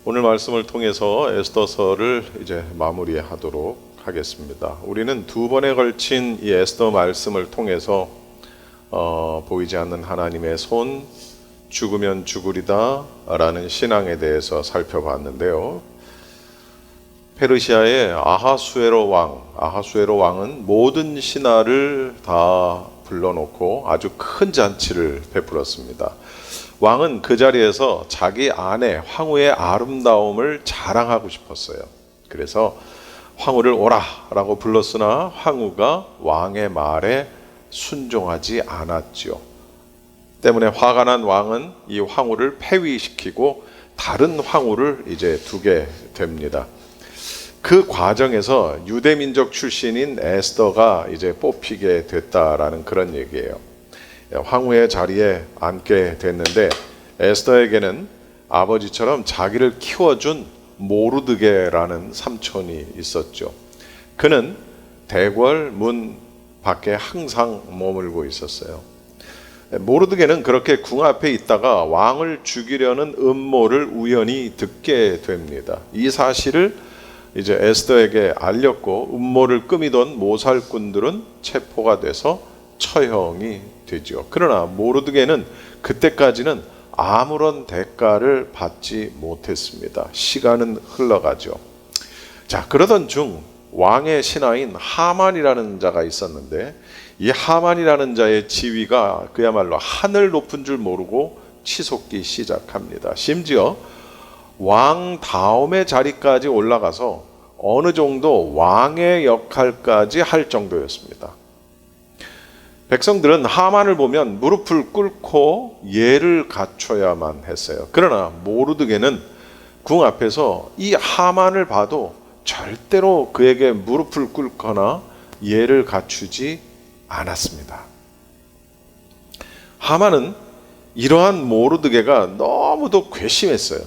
오늘 말씀을 통해서 에스더서를 이제 마무리하도록 하겠습니다. 우리는 두 번에 걸친 이 에스더 말씀을 통해서 보이지 않는 하나님의 손, 죽으면 죽으리다 라는 신앙에 대해서 살펴봤는데요. 페르시아의 아하수에로 왕은 모든 신하를 다 불러놓고 아주 큰 잔치를 베풀었습니다. 왕은 그 자리에서 자기 아내 황후의 아름다움을 자랑하고 싶었어요. 그래서 황후를 오라 라고 불렀으나 황후가 왕의 말에 순종하지 않았지요. 때문에 화가 난 왕은 이 황후를 폐위시키고 다른 황후를 이제 두게 됩니다. 그 과정에서 유대민족 출신인 에스더가 이제 뽑히게 됐다라는 그런 얘기예요. 황후의 자리에 앉게 됐는데 에스더에게는 아버지처럼 자기를 키워준 모르드게라는 삼촌이 있었죠. 그는 대궐 문 밖에 항상 머물고 있었어요. 모르드게는 그렇게 궁 앞에 있다가 왕을 죽이려는 음모를 우연히 듣게 됩니다. 이 사실을 이제 에스더에게 알렸고 음모를 꾸미던 모살꾼들은 체포가 돼서 처형이 되죠. 그러나 모르드게는 그때까지는 아무런 대가를 받지 못했습니다. 시간은 흘러가죠. 자, 그러던 중 왕의 신하인 하만이라는 자가 있었는데 이 하만이라는 자의 지위가 그야말로 하늘 높은 줄 모르고 치솟기 시작합니다. 심지어 왕 다음의 자리까지 올라가서 어느 정도 왕의 역할까지 할 정도였습니다. 백성들은 하만을 보면 무릎을 꿇고 예를 갖춰야만 했어요. 그러나 모르드게는 궁 앞에서 이 하만을 봐도 절대로 그에게 무릎을 꿇거나 예를 갖추지 않았습니다. 하만은 이러한 모르드게가 너무도 괘씸했어요.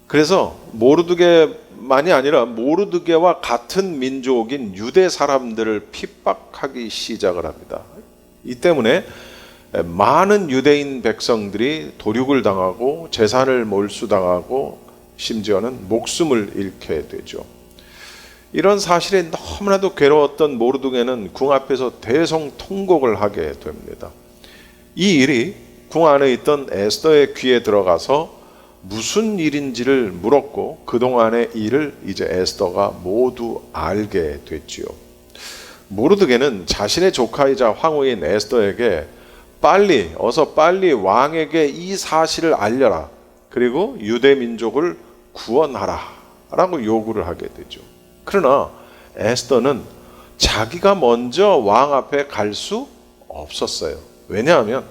그래서 모르드게만이 아니라 모르드게와 같은 민족인 유대 사람들을 핍박하기 시작을 합니다. 이 때문에 많은 유대인 백성들이 도륙을 당하고 재산을 몰수당하고 심지어는 목숨을 잃게 되죠. 이런 사실에 너무나도 괴로웠던 모르드게는 궁 앞에서 대성통곡을 하게 됩니다. 이 일이 궁 안에 있던 에스더의 귀에 들어가서 무슨 일인지를 물었고 그동안의 일을 이제 에스더가 모두 알게 됐지요. 모르드게는 자신의 조카이자 황후인 에스더에게 어서 빨리 왕에게 이 사실을 알려라. 그리고 유대 민족을 구원하라 라고 요구를 하게 되죠. 그러나 에스더는 자기가 먼저 왕 앞에 갈 수 없었어요. 왜냐하면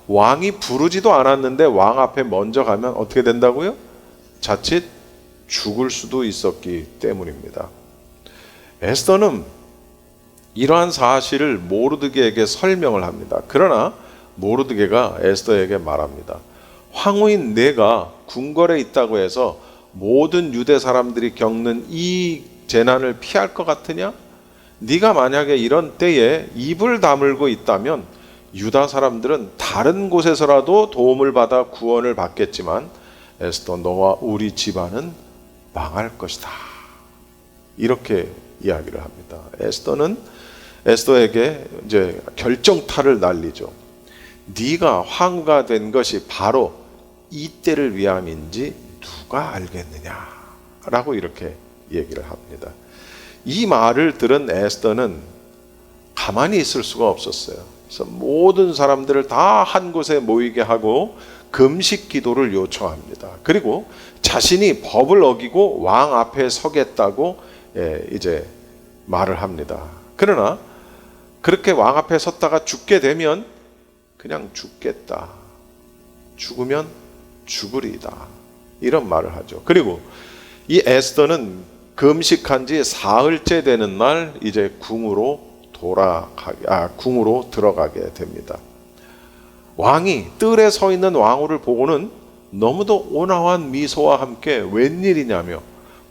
왕이 부르지도 않았는데 왕 앞에 먼저 가면 어떻게 된다고요? 자칫 죽을 수도 있었기 때문입니다. 에스더는 이러한 사실을 모르드게에게 설명을 합니다. 그러나 모르드게가 에스더에게 말합니다. 황후인 내가 궁궐에 있다고 해서 모든 유대 사람들이 겪는 이 재난을 피할 것 같으냐? 네가 만약에 이런 때에 입을 다물고 있다면 유다 사람들은 다른 곳에서라도 도움을 받아 구원을 받겠지만 에스더 너와 우리 집안은 망할 것이다. 이렇게 이야기를 합니다. 에스더에게 이제 결정타를 날리죠. 네가 황후가 된 것이 바로 이 때를 위함인지 누가 알겠느냐라고 이렇게 얘기를 합니다. 이 말을 들은 에스더는 가만히 있을 수가 없었어요. 그래서 모든 사람들을 다 한 곳에 모이게 하고 금식 기도를 요청합니다. 그리고 자신이 법을 어기고 왕 앞에 서겠다고 이제 말을 합니다. 그러나 그렇게 왕 앞에 섰다가 죽게 되면 그냥 죽겠다. 죽으면 죽으리이다. 이런 말을 하죠. 그리고 이 에스더는 금식한 지 사흘째 되는 날 이제 궁으로 들어가게 됩니다. 왕이 뜰에 서 있는 왕후를 보고는 너무도 온화한 미소와 함께 웬일이냐며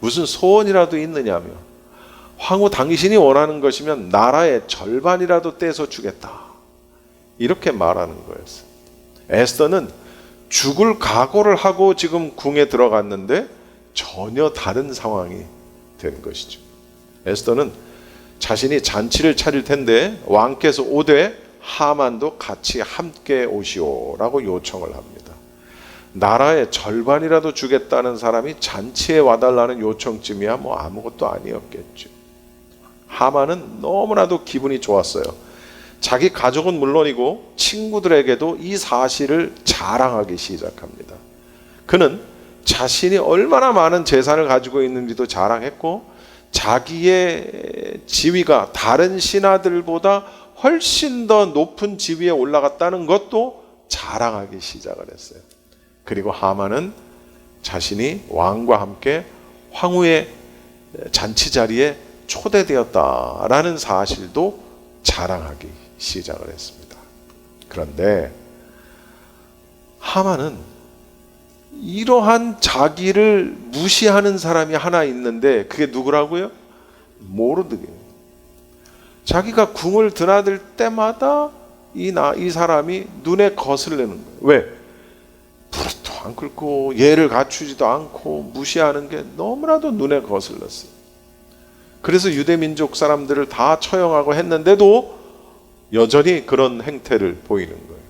무슨 소원이라도 있느냐며 황후 당신이 원하는 것이면 나라의 절반이라도 떼서 주겠다. 이렇게 말하는 거였어요. 에스더는 죽을 각오를 하고 지금 궁에 들어갔는데 전혀 다른 상황이 된 것이죠. 에스더는 자신이 잔치를 차릴 텐데 왕께서 오되 하만도 같이 함께 오시오라고 요청을 합니다. 나라의 절반이라도 주겠다는 사람이 잔치에 와달라는 요청쯤이야 뭐 아무것도 아니었겠죠. 하만은 너무나도 기분이 좋았어요. 자기 가족은 물론이고 친구들에게도 이 사실을 자랑하기 시작합니다. 그는 자신이 얼마나 많은 재산을 가지고 있는지도 자랑했고 자기의 지위가 다른 신하들보다 훨씬 더 높은 지위에 올라갔다는 것도 자랑하기 시작을 했어요. 그리고 하만은 자신이 왕과 함께 황후의 잔치 자리에 초대되었다라는 사실도 자랑하기 시작을 했습니다. 그런데 하만은 이러한 자기를 무시하는 사람이 하나 있는데 그게 누구라고요? 모르드게요. 자기가 궁을 드나들 때마다 이 사람이 눈에 거슬리는 거예요. 왜? 무릎도 안 꿇고 예를 갖추지도 않고 무시하는 게 너무나도 눈에 거슬렸어요. 그래서 유대민족 사람들을 다 처형하고 했는데도 여전히 그런 행태를 보이는 거예요.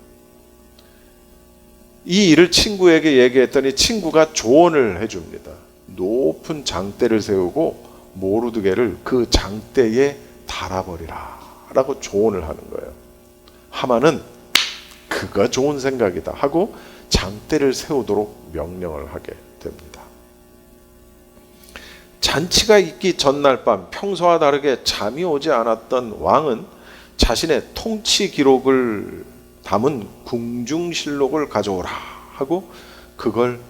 이 일을 친구에게 얘기했더니 친구가 조언을 해줍니다. 높은 장대를 세우고 모르드게를 그 장대에 달아버리라 라고 조언을 하는 거예요. 하만은 그거 좋은 생각이다 하고 장대를 세우도록 명령을 하게 됩니다. 잔치가 있기 전날 밤 평소와 다르게 잠이 오지 않았던 왕은 자신의 통치 기록을 담은 궁중실록을 가져오라 하고 그걸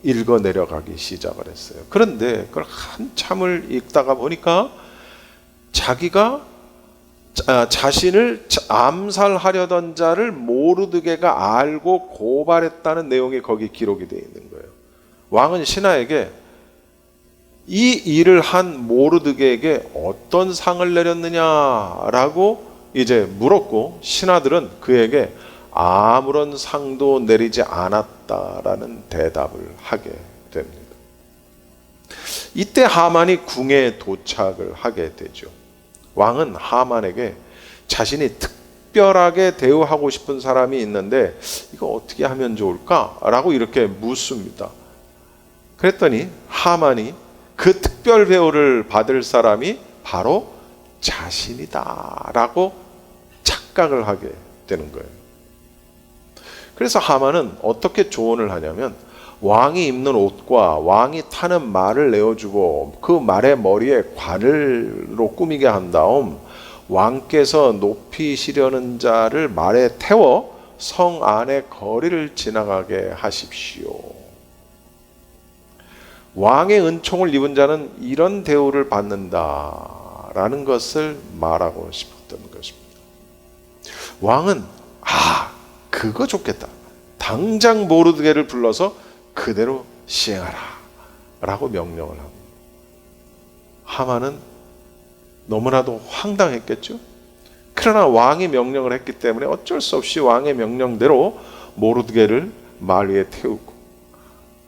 읽어 내려가기 시작을 했어요. 그런데 그걸 한참을 읽다가 보니까 자기가 자신을 암살하려던 자를 모르드게가 알고 고발했다는 내용이 거기 기록이 되어 있는 거예요. 왕은 신하에게 이 일을 한 모르드게에게 어떤 상을 내렸느냐라고 이제 물었고 신하들은 그에게 아무런 상도 내리지 않았다라는 대답을 하게 됩니다. 이때 하만이 궁에 도착을 하게 되죠. 왕은 하만에게 자신이 특별하게 대우하고 싶은 사람이 있는데 이거 어떻게 하면 좋을까? 라고 이렇게 묻습니다. 그랬더니 하만이 그 특별 대우를 받을 사람이 바로 자신이다 라고 착각을 하게 되는 거예요. 그래서 하만은 어떻게 조언을 하냐면 왕이 입는 옷과 왕이 타는 말을 내어주고 그 말의 머리에 관을로 꾸미게 한 다음 왕께서 높이 시려는 자를 말에 태워 성 안의 거리를 지나가게 하십시오. 왕의 은총을 입은 자는 이런 대우를 받는다라는 것을 말하고 싶었던 것입니다. 왕은 그거 좋겠다. 당장 모르드게를 불러서 그대로 시행하라 라고 명령을 합니다. 하만은 너무나도 황당했겠죠. 그러나 왕이 명령을 했기 때문에 어쩔 수 없이 왕의 명령대로 모르드게를 말 위에 태우고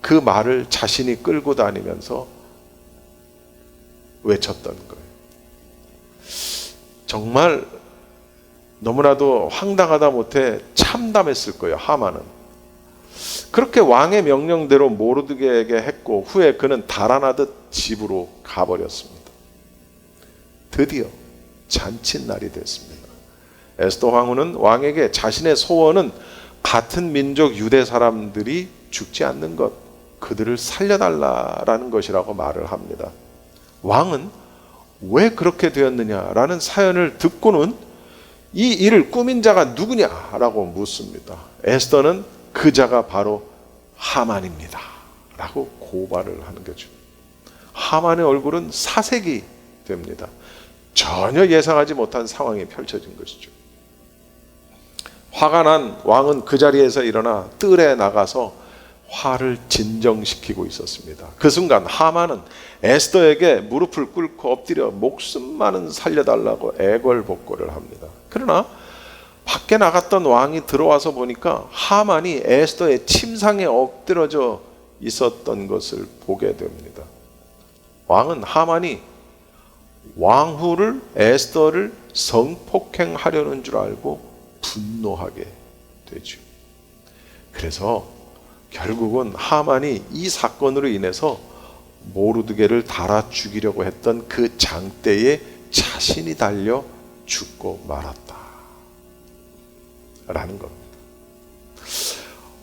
그 말을 자신이 끌고 다니면서 외쳤던 거예요. 정말 너무나도 황당하다 못해 참담했을 거예요. 하만은 그렇게 왕의 명령대로 모르드게에게 했고 후에 그는 달아나듯 집으로 가버렸습니다. 드디어 잔칫날이 됐습니다. 에스더 황후는 왕에게 자신의 소원은 같은 민족 유대 사람들이 죽지 않는 것, 그들을 살려달라라는 것이라고 말을 합니다. 왕은 왜 그렇게 되었느냐라는 사연을 듣고는 이 일을 꾸민 자가 누구냐라고 묻습니다. 에스더는 그 자가 바로 하만입니다 라고 고발을 하는 거죠. 하만의 얼굴은 사색이 됩니다. 전혀 예상하지 못한 상황이 펼쳐진 것이죠. 화가 난 왕은 그 자리에서 일어나 뜰에 나가서 화를 진정시키고 있었습니다. 그 순간 하만은 에스더에게 무릎을 꿇고 엎드려 목숨만은 살려달라고 애걸복걸을 합니다. 그러나 밖에 나갔던 왕이 들어와서 보니까 하만이 에스더의 침상에 엎드러져 있었던 것을 보게 됩니다. 왕은 하만이 왕후를 에스더를 성폭행하려는 줄 알고 분노하게 되죠. 그래서 결국은 하만이 이 사건으로 인해서 모르드게를 달아 죽이려고 했던 그 장대에 자신이 달려 죽고 말았다 라는 겁니다.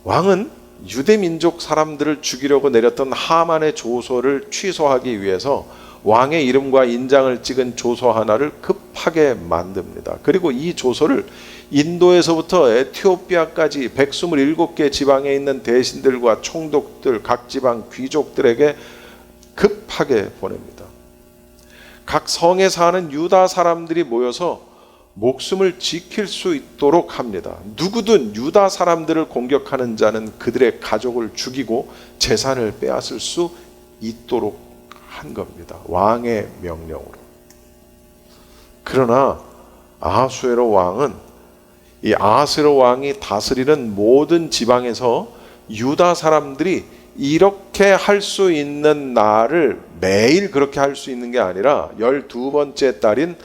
왕은 유대 민족 사람들을 죽이려고 내렸던 하만의 조서를 취소하기 위해서 왕의 이름과 인장을 찍은 조서 하나를 급하게 만듭니다. 그리고 이 조서를 인도에서부터 에티오피아까지 127개 지방에 있는 대신들과 총독들, 각 지방 귀족들에게 급하게 보냅니다. 각 성에 사는 유다 사람들이 모여서 목숨을 지킬 수 있도록 합니다. 누구든 유다 사람들을 공격하는 자는 그들의 가족을 죽이고 재산을 빼앗을 수 있도록 한 겁니다. 왕의 명령으로. 그러나 아하수에로 왕은 이 아하수에로 왕이 다스리는 모든 지방에서 유다 사람들이 이렇게 할 수 있는 날을 매일 그렇게 할 수 있는 게 아니라 12번째 달인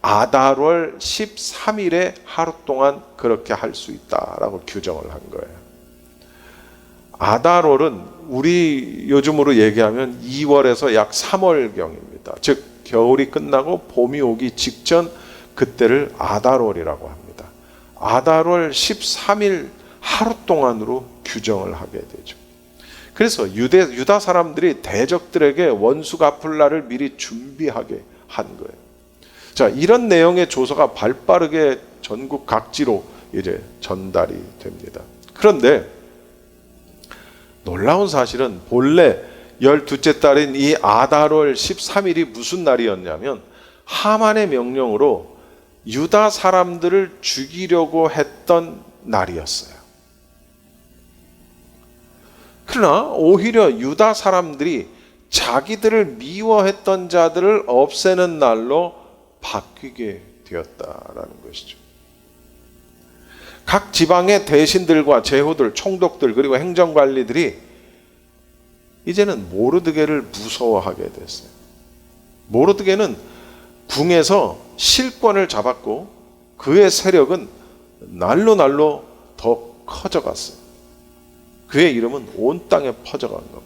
아달월 13일에 하루 동안 그렇게 할 수 있다라고 규정을 한 거예요. 아달월은 우리 요즘으로 얘기하면 2월에서 약 3월경입니다. 즉 겨울이 끝나고 봄이 오기 직전 그때를 아달월이라고 합니다. 아달월 13일 하루 동안으로 규정을 하게 되죠. 그래서 유다 사람들이 대적들에게 원수 갚을 날을 미리 준비하게 한 거예요. 자, 이런 내용의 조서가 발빠르게 전국 각지로 이제 전달이 됩니다. 그런데 놀라운 사실은 본래 12째 달인 이 아달월 13일이 무슨 날이었냐면 하만의 명령으로 유다 사람들을 죽이려고 했던 날이었어요. 그러나 오히려 유다 사람들이 자기들을 미워했던 자들을 없애는 날로 바뀌게 되었다라는 것이죠. 각 지방의 대신들과 제후들, 총독들 그리고 행정관리들이 이제는 모르드게를 무서워하게 됐어요. 모르드게는 궁에서 실권을 잡았고 그의 세력은 날로 더 커져갔어요. 그의 이름은 온 땅에 퍼져간 겁니다.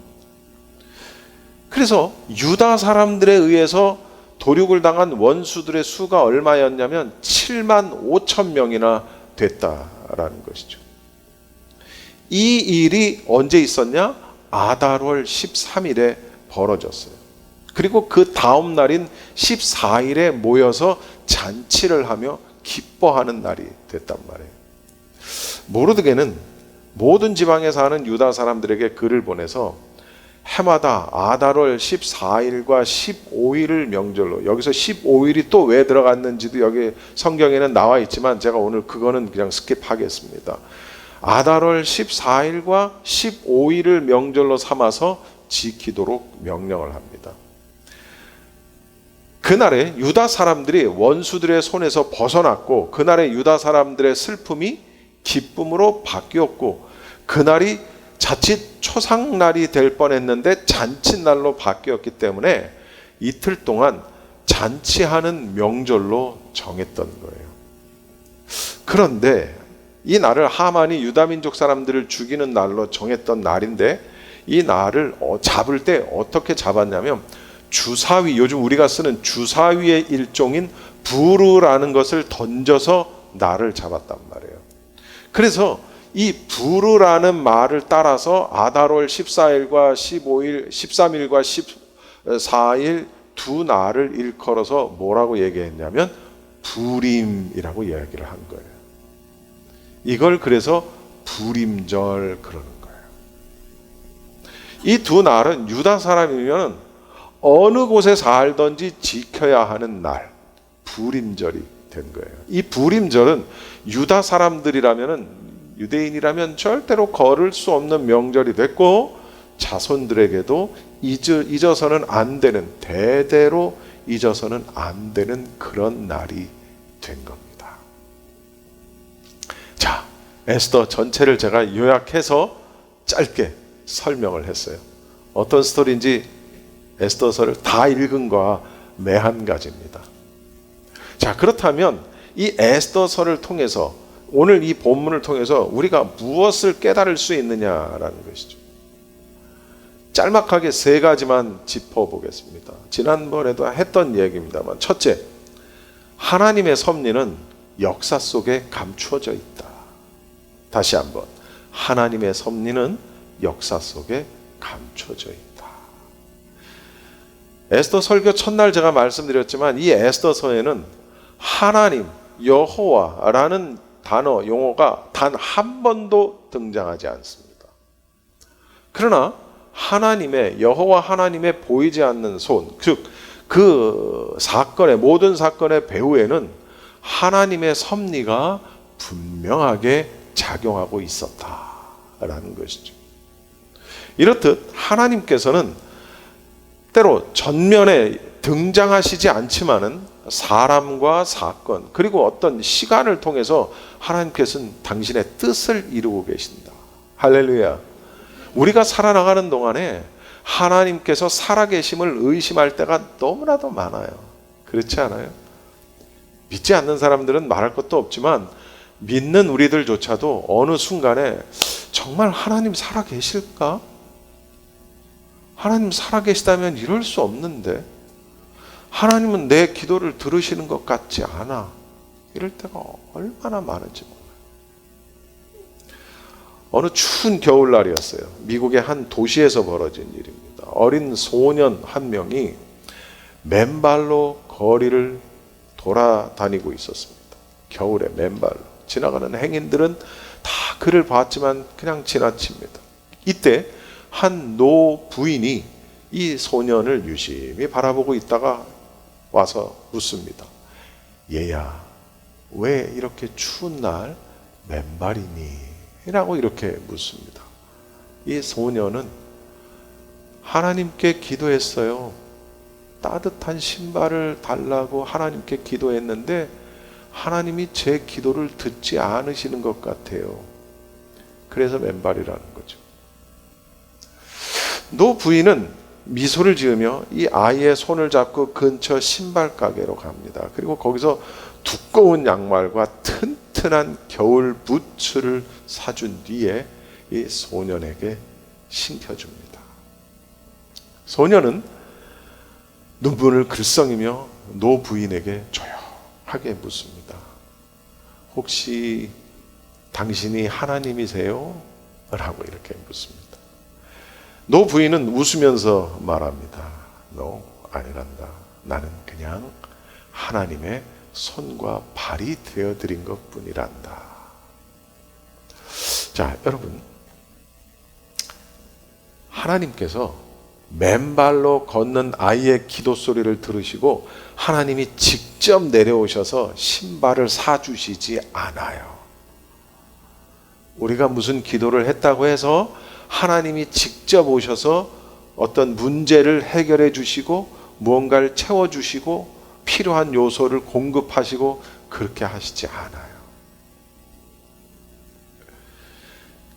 그래서 유다 사람들에 의해서 도륙을 당한 원수들의 수가 얼마였냐면 7만 5천 명이나 됐다라는 것이죠. 이 일이 언제 있었냐? 아달월 13일에 벌어졌어요. 그리고 그 다음 날인 14일에 모여서 잔치를 하며 기뻐하는 날이 됐단 말이에요. 모르드게는 모든 지방에 사는 유다 사람들에게 글을 보내서 해마다 아달월 14일과 15일을 명절로, 여기서 15일이 또 왜 들어갔는지도 여기 성경에는 나와 있지만 제가 오늘 그거는 그냥 스킵하겠습니다. 아달월 14일과 15일을 명절로 삼아서 지키도록 명령을 합니다. 그날에 유다 사람들이 원수들의 손에서 벗어났고 그날에 유다 사람들의 슬픔이 기쁨으로 바뀌었고 그날이 자칫 초상날이 될 뻔했는데 잔치날로 바뀌었기 때문에 이틀 동안 잔치하는 명절로 정했던 거예요. 그런데 이 날을 하만이 유다민족 사람들을 죽이는 날로 정했던 날인데 이 날을 잡을 때 어떻게 잡았냐면 주사위, 요즘 우리가 쓰는 주사위의 일종인 부르라는 것을 던져서 날을 잡았단 말이에요. 그래서 이 부르라는 말을 따라서 아달월 14일과 15일, 13일과 14일 두 날을 일컬어서 뭐라고 얘기했냐면 부림이라고 이야기를 한 거예요. 이걸 그래서 부림절 그러는 거예요. 이 두 날은 유다 사람이면 어느 곳에 살든지 지켜야 하는 날, 부림절이 된 거예요. 이 부림절은 유다 사람들이라면은 유대인이라면 절대로 걸을 수 없는 명절이 됐고 자손들에게도 잊어서는 안 되는, 대대로 잊어서는 안 되는 그런 날이 된 겁니다. 에스더 전체를 제가 요약해서 짧게 설명을 했어요. 어떤 스토리인지 에스더서를 다 읽은 거와 매한가지입니다. 자, 그렇다면 이 에스더서를 통해서, 오늘 이 본문을 통해서 우리가 무엇을 깨달을 수 있느냐라는 것이죠. 짤막하게 세 가지만 짚어보겠습니다. 지난번에도 했던 얘기입니다만, 첫째, 하나님의 섭리는 역사 속에 감추어져 있다. 다시 한번, 하나님의 섭리는 역사 속에 감춰져 있다. 에스더 설교 첫날 제가 말씀드렸지만, 이 에스더서에는 하나님, 여호와라는 단어, 용어가 단 한 번도 등장하지 않습니다. 그러나 하나님의, 여호와 하나님의 보이지 않는 손, 즉 그 사건의, 모든 사건의 배후에는 하나님의 섭리가 분명하게 작용하고 있었다라는 것이죠. 이렇듯 하나님께서는 때로 전면에 등장하시지 않지만은 사람과 사건, 그리고 어떤 시간을 통해서 하나님께서는 당신의 뜻을 이루고 계신다. 할렐루야. 우리가 살아나가는 동안에 하나님께서 살아계심을 의심할 때가 너무나도 많아요. 그렇지 않아요? 믿지 않는 사람들은 말할 것도 없지만, 믿는 우리들조차도 어느 순간에 정말 하나님 살아계실까? 하나님 살아계시다면 이럴 수 없는데, 하나님은 내 기도를 들으시는 것 같지 않아. 이럴 때가 얼마나 많은지 몰라요. 어느 추운 겨울날이었어요. 미국의 한 도시에서 벌어진 일입니다. 어린 소년 한 명이 맨발로 거리를 돌아다니고 있었습니다. 겨울에 맨발로. 지나가는 행인들은 다 그를 봤지만 그냥 지나칩니다. 이때 한 노 부인이 이 소년을 유심히 바라보고 있다가 와서 묻습니다. 얘야, 왜 이렇게 추운 날 맨발이니? 라고 이렇게 묻습니다. 이 소년은 하나님께 기도했어요. 따뜻한 신발을 달라고 하나님께 기도했는데 하나님이 제 기도를 듣지 않으시는 것 같아요. 그래서 맨발이라는 거죠. 노 부인은 미소를 지으며 이 아이의 손을 잡고 근처 신발 가게로 갑니다. 그리고 거기서 두꺼운 양말과 튼튼한 겨울 부츠를 사준 뒤에 이 소년에게 신겨줍니다. 소년은 눈물을 글썽이며 노 부인에게 조용하게 묻습니다. 혹시 당신이 하나님이세요? 라고 이렇게 묻습니다. 노 부인은 웃으면서 말합니다. No, 아니란다. 나는 그냥 하나님의 손과 발이 되어드린 것 뿐이란다. 자, 여러분, 하나님께서 맨발로 걷는 아이의 기도 소리를 들으시고 하나님이 직접 내려오셔서 신발을 사주시지 않아요. 우리가 무슨 기도를 했다고 해서 하나님이 직접 오셔서 어떤 문제를 해결해 주시고 무언가를 채워주시고 필요한 요소를 공급하시고 그렇게 하시지 않아요.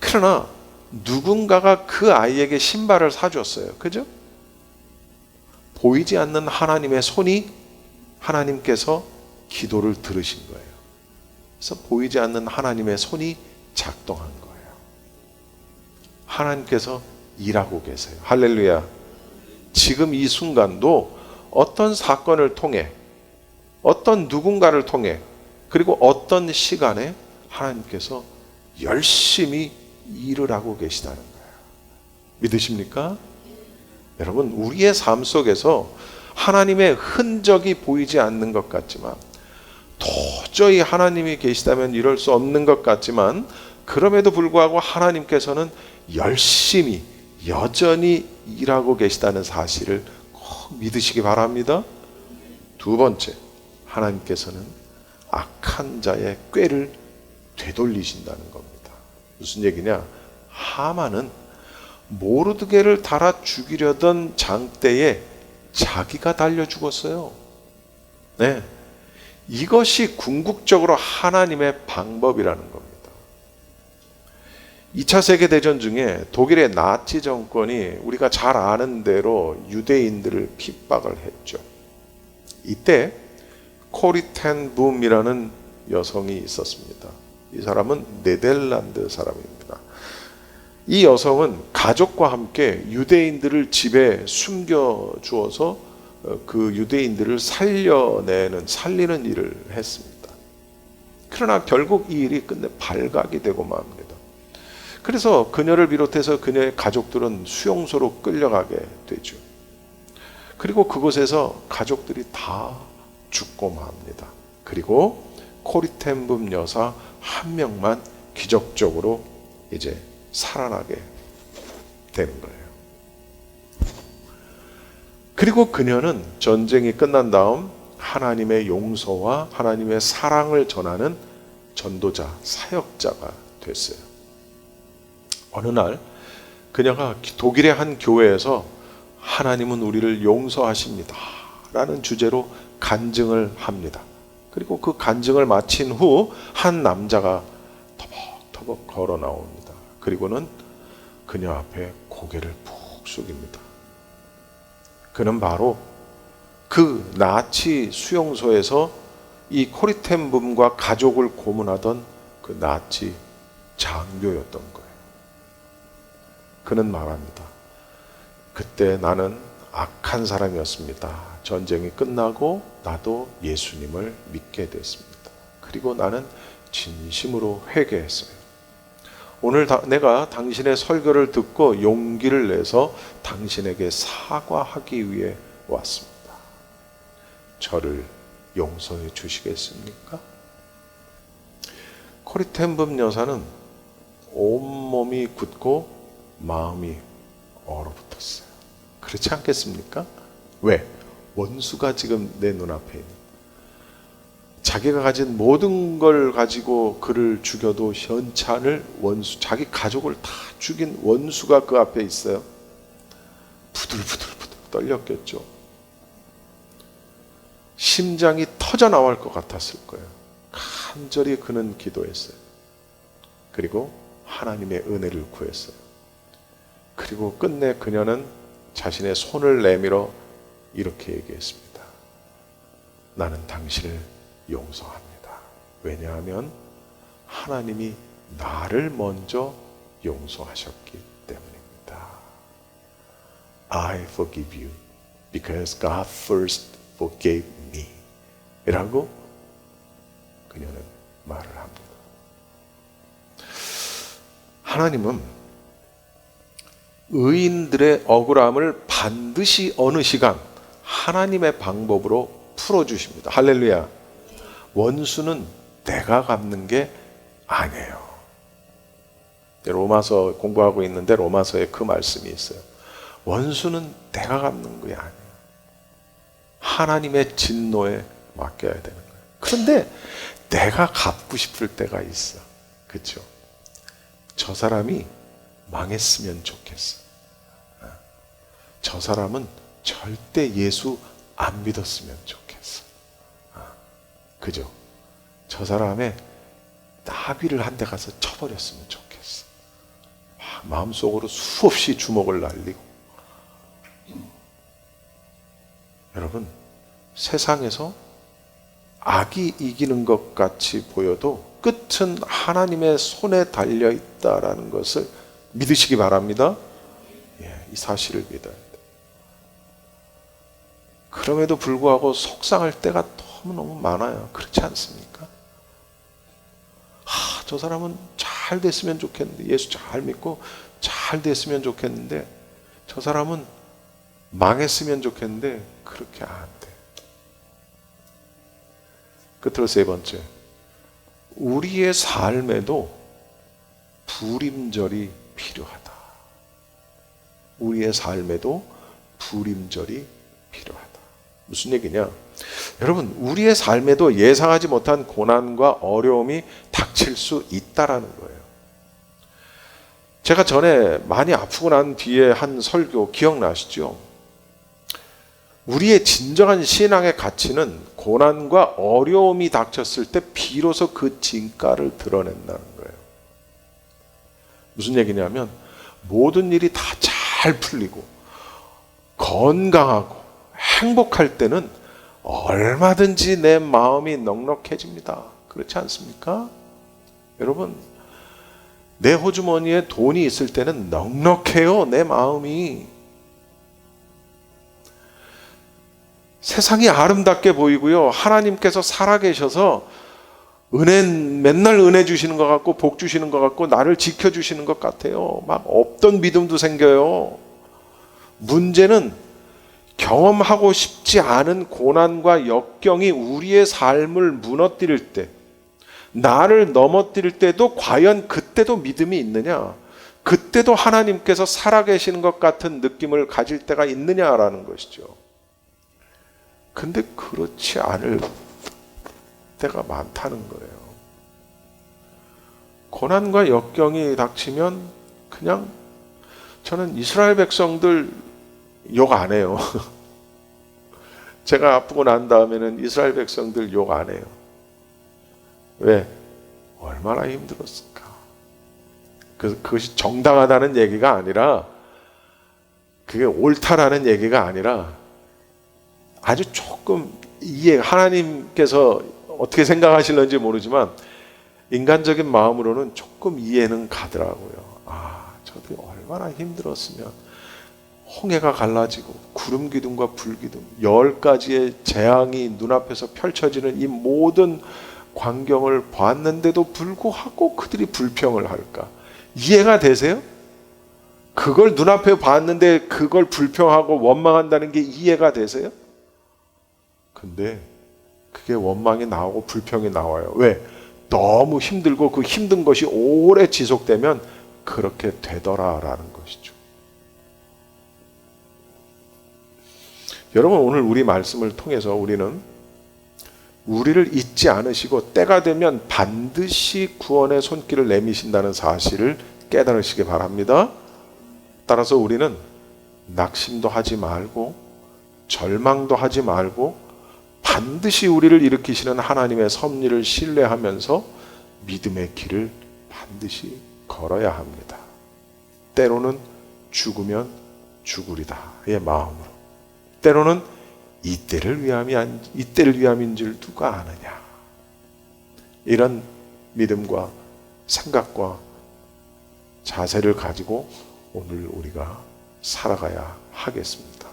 그러나 누군가가 그 아이에게 신발을 사줬어요. 그죠? 보이지 않는 하나님의 손이 하나님께서 기도를 들으신 거예요. 그래서 보이지 않는 하나님의 손이 작동한 거예요. 하나님께서 일하고 계세요. 할렐루야. 지금 이 순간도 어떤 사건을 통해, 어떤 누군가를 통해, 그리고 어떤 시간에 하나님께서 열심히 일을 하고 계시다는 거예요. 믿으십니까? 여러분, 우리의 삶 속에서 하나님의 흔적이 보이지 않는 것 같지만, 도저히 하나님이 계시다면 이럴 수 없는 것 같지만, 그럼에도 불구하고 하나님께서는 열심히 여전히 일하고 계시다는 사실을 꼭 믿으시기 바랍니다. 두 번째, 하나님께서는 악한 자의 꾀를 되돌리신다는 겁니다. 무슨 얘기냐? 하만은 모르드게를 달아 죽이려던 장대에 자기가 달려 죽었어요. 네, 이것이 궁극적으로 하나님의 방법이라는 겁니다. 2차 세계대전 중에 독일의 나치 정권이 우리가 잘 아는 대로 유대인들을 핍박을 했죠. 이때 코리 텐 붐이라는 여성이 있었습니다. 이 사람은 네덜란드 사람입니다. 이 여성은 가족과 함께 유대인들을 집에 숨겨 주어서 그 유대인들을 살리는 일을 했습니다. 그러나 결국 이 일이 끝내 발각이 되고 맙니다. 그래서 그녀를 비롯해서 그녀의 가족들은 수용소로 끌려가게 되죠. 그리고 그곳에서 가족들이 다 죽고 맙니다. 그리고 코리텐붐 여사 한 명만 기적적으로 이제 살아나게 되는 거예요. 그리고 그녀는 전쟁이 끝난 다음 하나님의 용서와 하나님의 사랑을 전하는 전도자, 사역자가 됐어요. 어느 날 그녀가 독일의 한 교회에서 하나님은 우리를 용서하십니다 라는 주제로 간증을 합니다. 그리고 그 간증을 마친 후 한 남자가 터벅터벅 걸어 나옵니다. 그리고는 그녀 앞에 고개를 푹 숙입니다. 그는 바로 그 나치 수용소에서 이 코리텐붐과 가족을 고문하던 그 나치 장교였던 거예요. 그는 말합니다. 그때 나는 악한 사람이었습니다. 전쟁이 끝나고 나도 예수님을 믿게 됐습니다. 그리고 나는 진심으로 회개했어요. 오늘 내가 당신의 설교를 듣고 용기를 내서 당신에게 사과하기 위해 왔습니다. 저를 용서해 주시겠습니까? 코리텐붐 여사는 온몸이 굳고 마음이 얼어붙었어요. 그렇지 않겠습니까? 왜? 원수가 지금 내 눈앞에 있는, 자기가 가진 모든 걸 가지고 그를 죽여도 현찮을 원수, 자기 가족을 다 죽인 원수가 그 앞에 있어요. 부들부들 떨렸겠죠. 심장이 터져 나올 것 같았을 거예요. 간절히 그는 기도했어요. 그리고 하나님의 은혜를 구했어요. 그리고 끝내 그녀는 자신의 손을 내밀어 이렇게 얘기했습니다. 나는 당신을 용서합니다. 왜냐하면 하나님이 나를 먼저 용서하셨기 때문입니다. I forgive you because God first forgave me 라고 그녀는 말을 합니다. 하나님은 의인들의 억울함을 반드시 어느 시간 하나님의 방법으로 풀어주십니다. 할렐루야. 원수는 내가 갚는 게 아니에요. 로마서 공부하고 있는데 로마서에 그 말씀이 있어요. 원수는 내가 갚는 게 아니에요. 하나님의 진노에 맡겨야 되는 거예요. 그런데 내가 갚고 싶을 때가 있어. 그렇죠? 저 사람이 망했으면 좋겠어. 저 사람은 절대 예수 안 믿었으면 좋겠어. 그죠? 저 사람의 나비를 한 대 가서 쳐버렸으면 좋겠어. 마음속으로 수없이 주먹을 날리고. 여러분, 세상에서 악이 이기는 것 같이 보여도 끝은 하나님의 손에 달려 있다라는 것을 믿으시기 바랍니다. 이 사실을 믿어야 돼요. 그럼에도 불구하고 속상할 때가 너무너무 많아요. 그렇지 않습니까? 저 사람은 잘 됐으면 좋겠는데, 예수 잘 믿고 잘 됐으면 좋겠는데, 저 사람은 망했으면 좋겠는데 그렇게 안 돼. 끝으로 세 번째, 우리의 삶에도 불임절이 필요하다. 우리의 삶에도 불임절이 필요하다. 무슨 얘기냐? 여러분, 우리의 삶에도 예상하지 못한 고난과 어려움이 닥칠 수 있다라는 거예요. 제가 전에 많이 아프고 난 뒤에 한 설교 기억나시죠? 우리의 진정한 신앙의 가치는 고난과 어려움이 닥쳤을 때 비로소 그 진가를 드러낸다는 거예요. 무슨 얘기냐면 모든 일이 다 잘 풀리고 건강하고 행복할 때는 얼마든지 내 마음이 넉넉해집니다. 그렇지 않습니까? 여러분, 내 호주머니에 돈이 있을 때는 넉넉해요, 내 마음이. 세상이 아름답게 보이고요, 하나님께서 살아계셔서 맨날 은혜 주시는 것 같고 복 주시는 것 같고 나를 지켜주시는 것 같아요. 막 없던 믿음도 생겨요. 문제는 경험하고 싶지 않은 고난과 역경이 우리의 삶을 무너뜨릴 때, 나를 넘어뜨릴 때도 과연 그때도 믿음이 있느냐? 그때도 하나님께서 살아계시는 것 같은 느낌을 가질 때가 있느냐라는 것이죠. 근데 그렇지 않을 때가 많다는 거예요. 고난과 역경이 닥치면 그냥 저는 이스라엘 백성들 욕 안 해요. 제가 아프고 난 다음에는 이스라엘 백성들 욕 안 해요. 왜? 얼마나 힘들었을까. 그것이 정당하다는 얘기가 아니라, 그게 옳다라는 얘기가 아니라, 아주 조금 하나님께서 어떻게 생각하실는지 모르지만 인간적인 마음으로는 조금 이해는 가더라고요. 저들이 얼마나 힘들었으면, 홍해가 갈라지고 구름 기둥과 불 기둥 10가지의 재앙이 눈앞에서 펼쳐지는 이 모든 광경을 봤는데도 불구하고 그들이 불평을 할까? 이해가 되세요? 그걸 눈앞에 봤는데 그걸 불평하고 원망한다는 게 이해가 되세요? 근데 그게 원망이 나오고 불평이 나와요. 왜? 너무 힘들고 그 힘든 것이 오래 지속되면 그렇게 되더라라는 것이죠. 여러분, 오늘 우리 말씀을 통해서 우리는 우리를 잊지 않으시고 때가 되면 반드시 구원의 손길을 내미신다는 사실을 깨달으시기 바랍니다. 따라서 우리는 낙심도 하지 말고 절망도 하지 말고 반드시 우리를 일으키시는 하나님의 섭리를 신뢰하면서 믿음의 길을 반드시 걸어야 합니다. 때로는 죽으면 죽으리다의 마음으로, 때로는 이때를 위함인 줄 누가 아느냐, 이런 믿음과 생각과 자세를 가지고 오늘 우리가 살아가야 하겠습니다.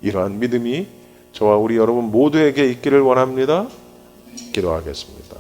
이러한 믿음이 저와 우리 여러분 모두에게 있기를 원합니다. 기도하겠습니다.